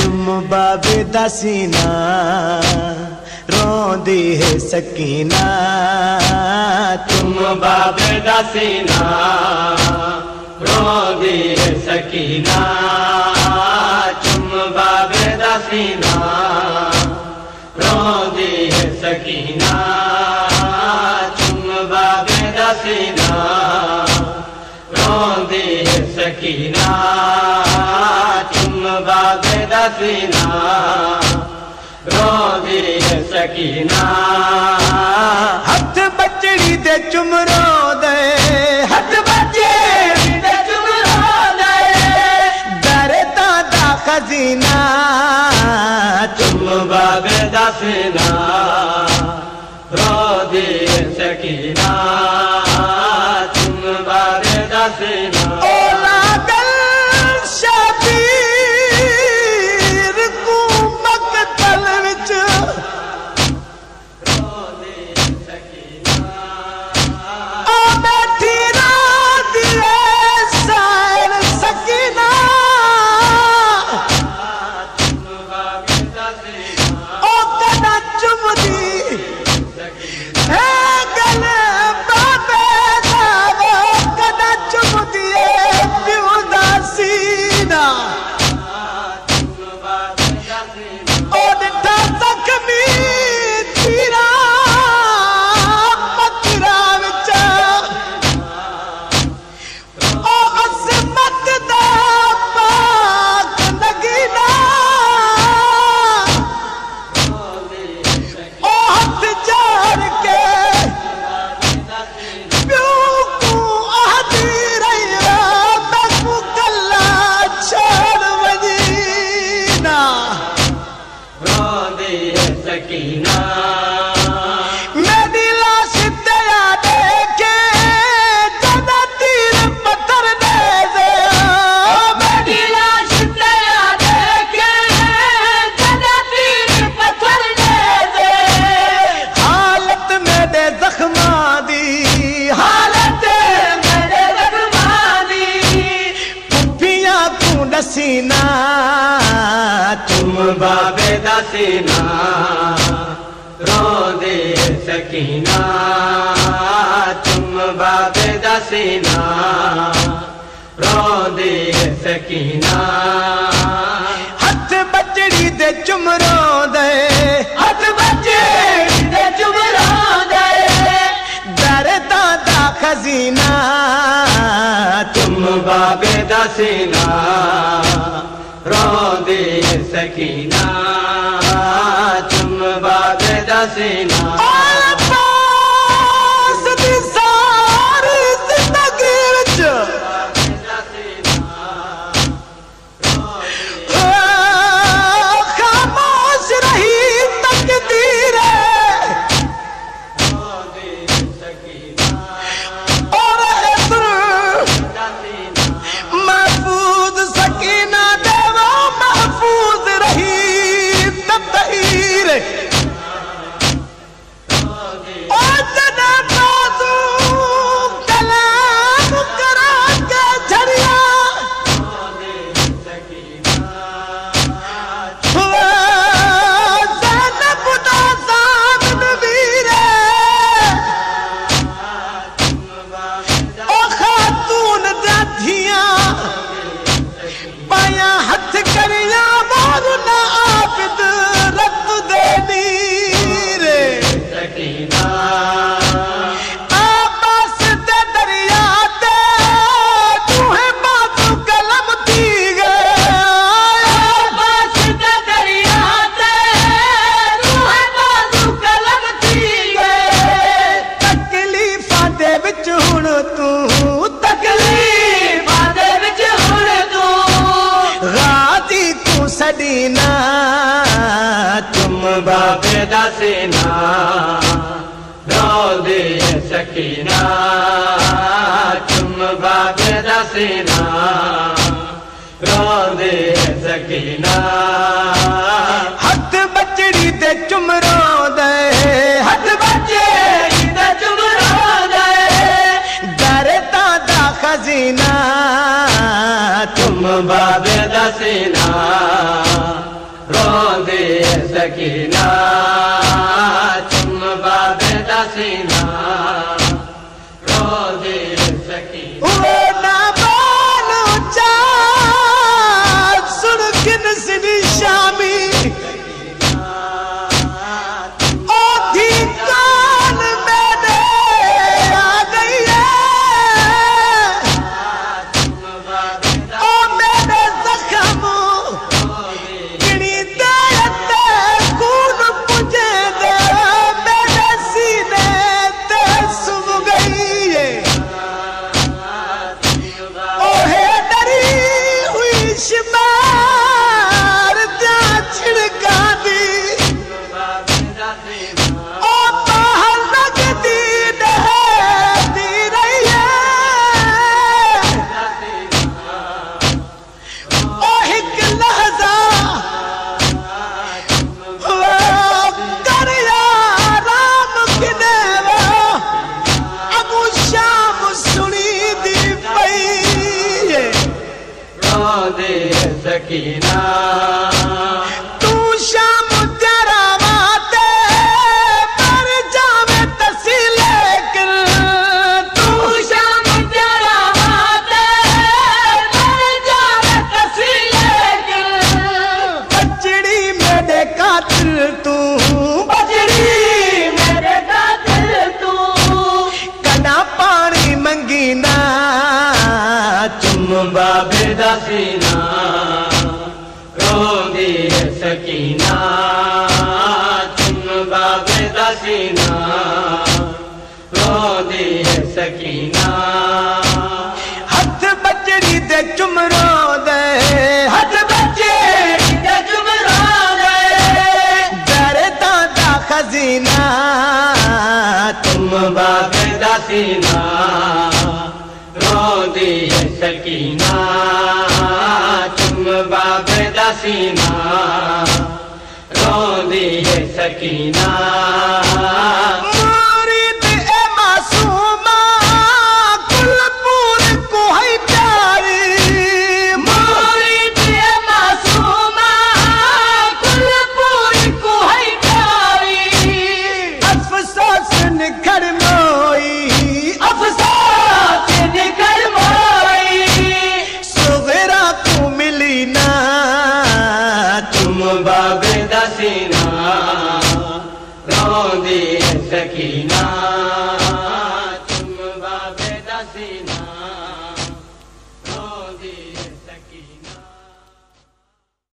तुम बाबे दा सीना रोंदी है सकीना, तुम बाबे दा सीना रोंदी है सकीना, तुम बाबे दा सीना रोंदी है सकीना, तुम बाबे दा सीना रोंदी है सकीना, तुम बाबे दा सीना रोंदी है सकीना। हथ बचड़ी दे चुमरो दे, हथ बचड़ी दे चुमरो दे, दरे दादा खजीना, तुम बाबे दा सीना रोंदी है सकीना, तुम बाबे दा सीना। मेरी लाश दया देखे जदा तीर पत्थर दे दे, मेरी लाश दया देखे जदा तीर पत्थर दे दे, हालत मेरे जख्मा दी, हालत मेरे जख्मा दी, पुफियां तू नसीना, तुम बाबे दा सीना रोंदी है सकीना, तुम बाबे दा सीना रोंदी है सकीना। हथ बचड़ी दे चुमरो दे, हथ बचड़ी दे चुमरो दे, दरे दादा खजीना, तुम बाबे दा सीना रोंदी है सकीना, तुम बाबे दा सीना। सदीना, तुम बाबे दा सीना रोंदी है सकीना, तुम बाबे दा सीना रोंदी है सकीना। हथ बचड़ी दे चुमरो दे, हथ बचड़ी दे चुमरो दे, दरे दादा खजीना, तुम बाबे दा सीना सकीना चुम बाबे दा सीना रोंदी सकीना ओ ना बालो चा सुन किन सिनी शामी ओ धी कान मेरे आ गई है ओ मेरे जख्म गिनी दे खून मुझे दे मेरे सीने ते सुम गई है ओ है डरी हुई शिमार जा छिड़का दी ओ बाहर लगती दहती रही है ओ एक लहजा कर राम किने अबू शाम सुनी दी पई रोंदी सकीना तू शाम तेरा वाते पर जावे तसी लेकिन तू शाम तेरा वाते पर जावे तसी लेकिन बचड़ी मेरे कातिल तू बचड़ी मेरे कातिल तू कदा पानी मंगी ना चुम बाबे दा सीना रोंदी सकीना चुम बाबे दा सीना रोंदी सकीना हथ बचड़ी दे चुमरो दे हथ बचड़ी दे चुमरो दे दर्दा दा खजीना तुम बाबे दा सीना रोंदी सकीना तुम बाबे दा सीना रोंदी सकीना